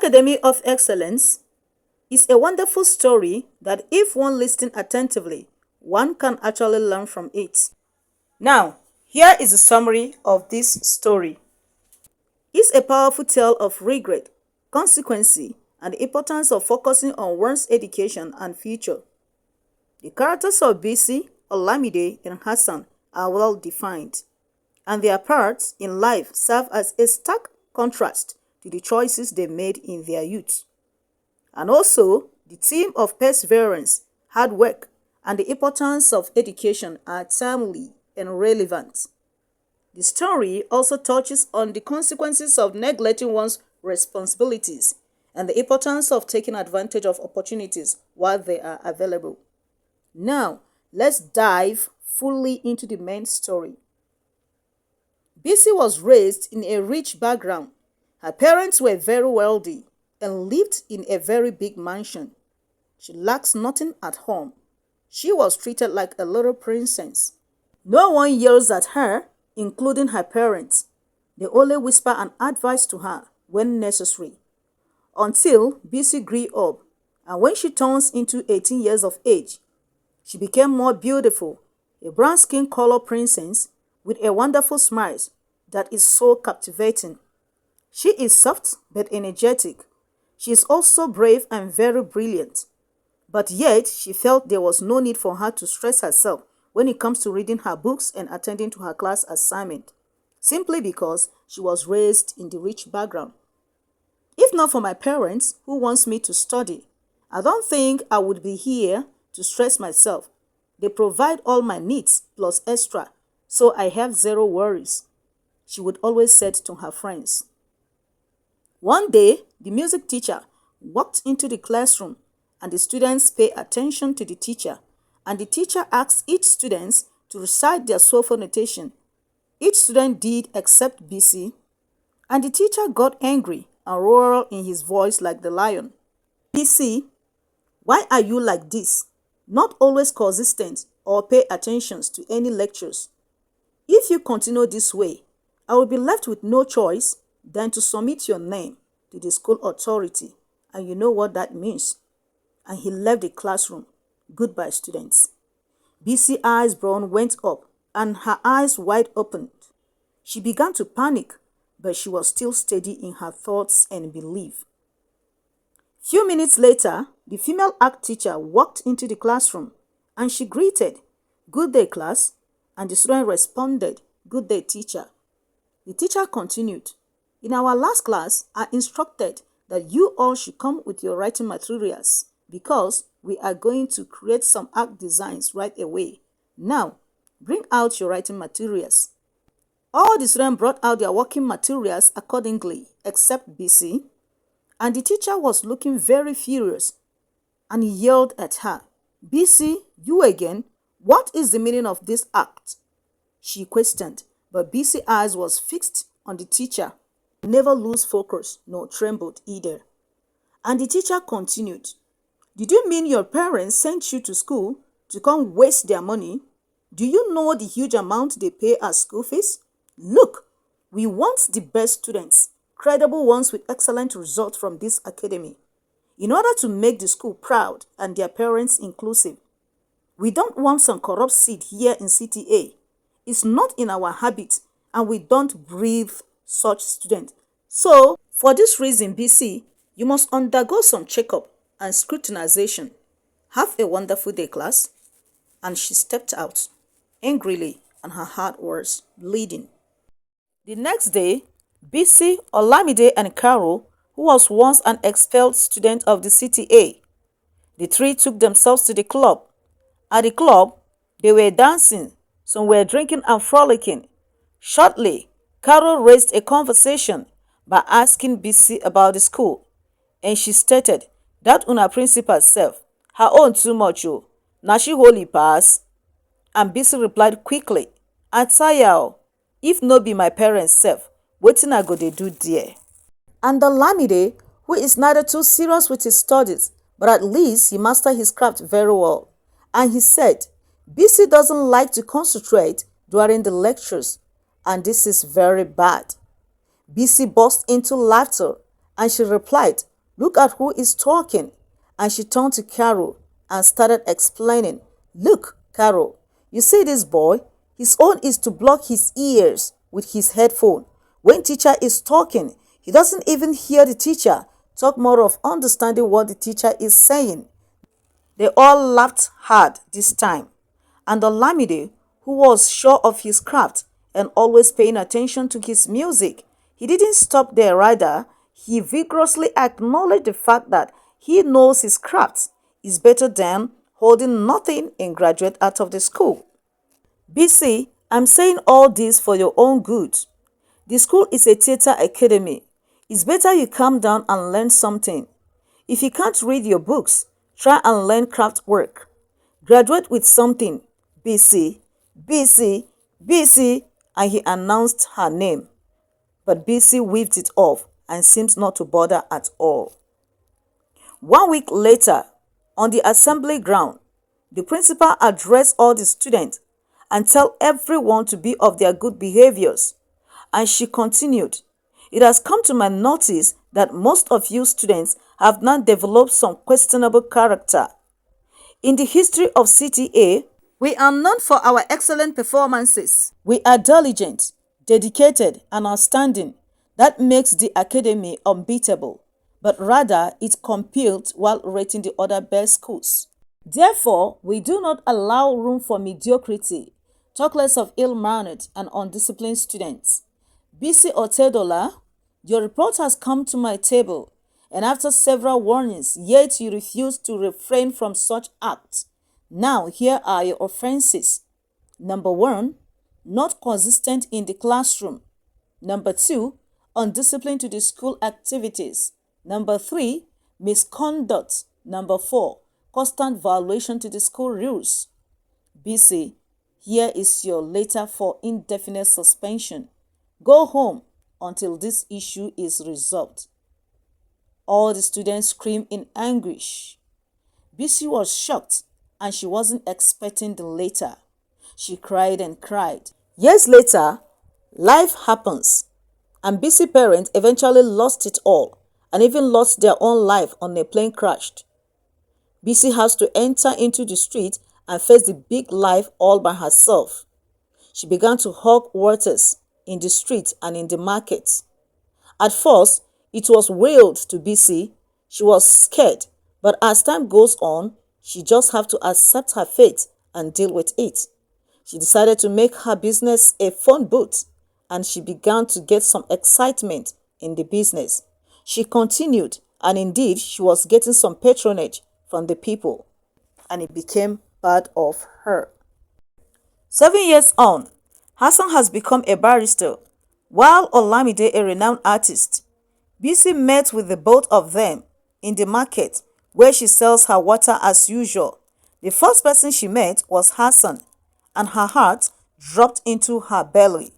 Academy of Excellence is a wonderful story that if one listens attentively, one can actually learn from it. Now, here is a summary of this story. It's a powerful tale of regret, consequence, and the importance of focusing on one's education and future. The characters of Bisi, Olamide, and Hassan are well defined, and their parts in life serve as a stark contrast to the choices they made in their youth. And also, the theme of perseverance, hard work, and the importance of education are timely and relevant. The story also touches on the consequences of neglecting one's responsibilities and the importance of taking advantage of opportunities while they are available. Now, let's dive fully into the main story. Bisi was raised in a rich background. Her parents were very wealthy and lived in a very big mansion. She lacks nothing at home. She was treated like a little princess. No one yells at her, including her parents. They only whisper an advice to her when necessary. Until Bisi grew up, and when she turns into 18 years of age, she became more beautiful, a brown skin color princess with a wonderful smile that is so captivating. She is soft but energetic. She is also brave and very brilliant. But yet, she felt there was no need for her to stress herself when it comes to reading her books and attending to her class assignment, simply because she was raised in the rich background. If not for my parents who wants me to study, I don't think I would be here to stress myself. They provide all my needs plus extra, so I have zero worries, she would always say to her friends. One day, the music teacher walked into the classroom and the students paid attention to the teacher, and the teacher asked each student to recite their soulful notation. Each student did except Bisi, and the teacher got angry and roared in his voice like the lion. Bisi, why are you like this? Not always consistent or pay attention to any lectures. If you continue this way, I will be left with no choice than to submit your name to the school authority, and you know what that means. And he left the classroom. Goodbye, students. Bisi's eyebrow went up and her eyes wide opened. She began to panic, but she was still steady in her thoughts and belief. Few minutes later, the female art teacher walked into the classroom and she greeted, "Good day, class," and the student responded, "Good day, teacher." The teacher continued, "In our last class, I instructed that you all should come with your writing materials because we are going to create some art designs right away. Now, bring out your writing materials." All the students brought out their working materials accordingly, except Bisi, and the teacher was looking very furious, and he yelled at her, "Bisi, you again? What is the meaning of this act?" She questioned, but Bisi's eyes was fixed on the teacher, never lose focus, nor trembled either. And the teacher continued, "Did you mean your parents sent you to school to come waste their money? Do you know the huge amount they pay as school fees? Look, we want the best students, credible ones with excellent results from this academy, in order to make the school proud and their parents inclusive. We don't want some corrupt seed here in CTA. It's not in our habit, and we don't breathe such students. So, for this reason, Bisi, you must undergo some checkup and scrutinization. Have a wonderful day, class." And she stepped out, angrily, and her heart was bleeding. The next day, Bisi, Olamide, and Carol, who was once an expelled student of the CTA, the three took themselves to the club. At the club, they were dancing, some were drinking and frolicking. Shortly, Carol raised a conversation by asking Bisi about the school, and she stated that una principal self, her own too much o, na she holy pass. And Bisi replied quickly, "I tire o, if no be my parents self, wetin I go dey do there?" And Olamide, who is neither too serious with his studies, but at least he mastered his craft very well, and he said, "Bisi doesn't like to concentrate during the lectures, and this is very bad." Bisi burst into laughter, and she replied, Look at who is talking. And she turned to Carol and started explaining. Look, Carol, you see this boy? His own is to block his ears with his headphone. When teacher is talking, he doesn't even hear the teacher. Talk more of understanding what the teacher is saying. They all laughed hard this time. And Olamide, who was sure of his craft and always paying attention to his music, he didn't stop there. Rather, he vigorously acknowledged the fact that he knows his craft is better than holding nothing in graduate out of the school. BC, I'm saying all this for your own good. The school is a theater academy. It's better you calm down and learn something. If you can't read your books, try and learn craft work. Graduate with something. BC, BC, BC, and he announced her name. But BC waved it off and seemed not to bother at all. 1 week later, on the assembly ground, the principal addressed all the students and tell everyone to be of their good behaviors. And she continued, it has come to my notice that most of you students have now developed some questionable character. In the history of CTA, we are known for our excellent performances. We are diligent, dedicated, and outstanding. That makes the academy unbeatable, but rather it competes while rating the other best schools. Therefore, we do not allow room for mediocrity, talk less of ill-mannered and undisciplined students. BC Otedola, your report has come to my table, and after several warnings, yet you refuse to refrain from such acts. Now, here are your offenses. Number 1, not consistent in the classroom. Number 2, undisciplined to the school activities. Number 3, misconduct. Number 4, constant violation to the school rules. BC, here is your letter for indefinite suspension. Go home until this issue is resolved. All the students screamed in anguish. BC was shocked and she wasn't expecting the letter. She cried and cried. Years later, life happens, and BC parents eventually lost it all and even lost their own life on a plane crash. BC has to enter into the street and face the big life all by herself. She began to hawk waters in the street and in the market. At first, it was wailed to BC. She was scared, but as time goes on, she just have to accept her fate and deal with it. She decided to make her business a phone booth, and she began to get some excitement in the business. She continued, and indeed, she was getting some patronage from the people, and it became part of her. 7 years on, Hassan has become a barrister, while Olamide a renowned artist. BC met with the both of them in the market where she sells her water as usual. The first person she met was Hassan, and her heart dropped into her belly.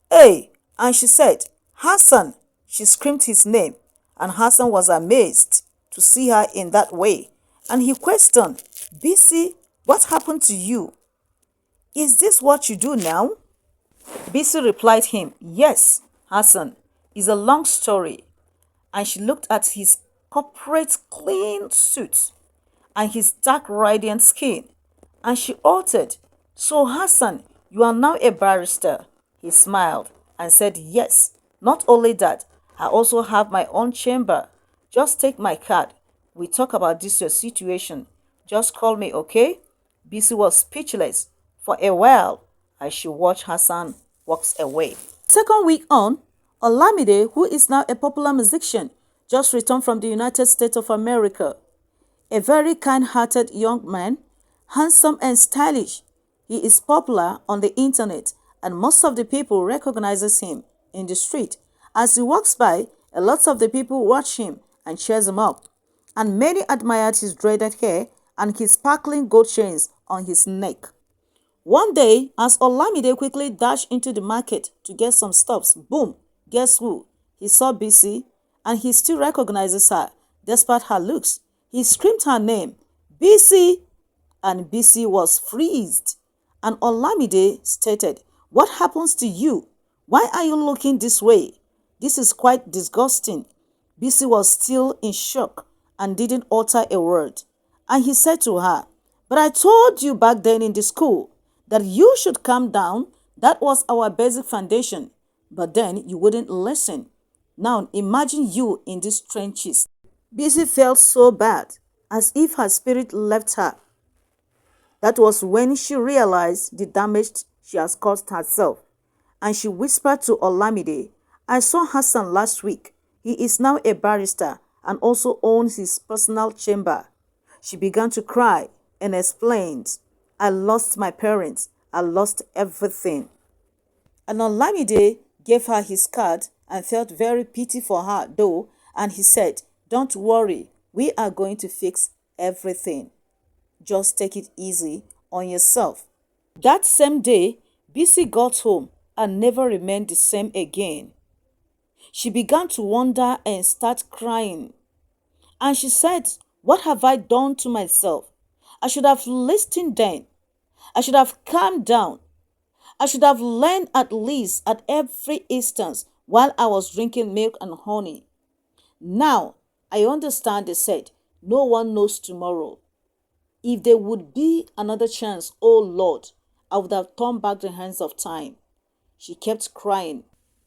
Hey, and she said, Hassan, she screamed his name, and Hassan was amazed to see her in that way. And he questioned, BC, what happened to you? Is this what you do now? BC replied him, yes, Hassan, it's a long story. And she looked at his corporate clean suit and his dark radiant skin, and she altered. So Hassan, you are now a barrister. He smiled and said, yes, not only that, I also have my own chamber. Just take my card. We talk about this your situation. Just call me, okay? BC was speechless for a while as she watched Hassan walks away. Second week on, Olamide, who is now a popular musician, just returned from the United States of America. A very kind-hearted young man, handsome and stylish. He is popular on the internet and most of the people recognizes him in the street. As he walks by, a lot of the people watch him and cheers him up. And many admired his dreaded hair and his sparkling gold chains on his neck. One day, as Olamide quickly dashed into the market to get some stuffs, boom, guess who? He saw BC, and he still recognizes her, despite her looks. He screamed her name, BC, and BC was freezed. And Olamide stated, what happens to you? Why are you looking this way? This is quite disgusting. Bisi was still in shock and didn't utter a word. And he said to her, "But I told you back then in the school that you should calm down. That was our basic foundation. But then you wouldn't listen. Now imagine you in these trenches." Bisi felt so bad, as if her spirit left her. That was when she realized the damage she has caused herself. And she whispered to Olamide, "I saw Hassan last week. He is now a barrister and also owns his personal chamber." She began to cry and explained, "I lost my parents. I lost everything." And Olamide gave her his card and felt very pity for her though, and he said, "Don't worry, we are going to fix everything. Just take it easy on yourself." That same day, Bisi got home and never remained the same again. She began to wonder and start crying. And she said, "What have I done to myself? I should have listened then. I should have calmed down. I should have learned at least at every instance while I was drinking milk and honey. Now, I understand," they said, "no one knows tomorrow. If there would be another chance, oh Lord, I would have turned back the hands of time." She kept crying.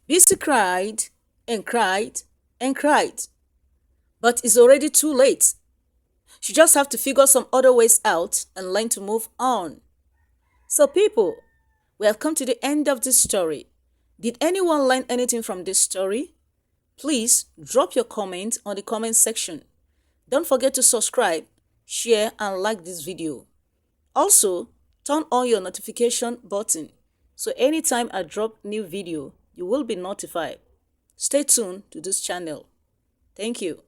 Bisi cried and cried and cried. But it's already too late. She just have to figure some other ways out and learn to move on. So people, we have come to the end of this story. Did anyone learn anything from this story? Please drop your comment on the comment section. Don't forget to subscribe, share and like this video. Also, turn on your notification button so anytime I drop new video, you will be notified. Stay tuned to this channel. Thank you.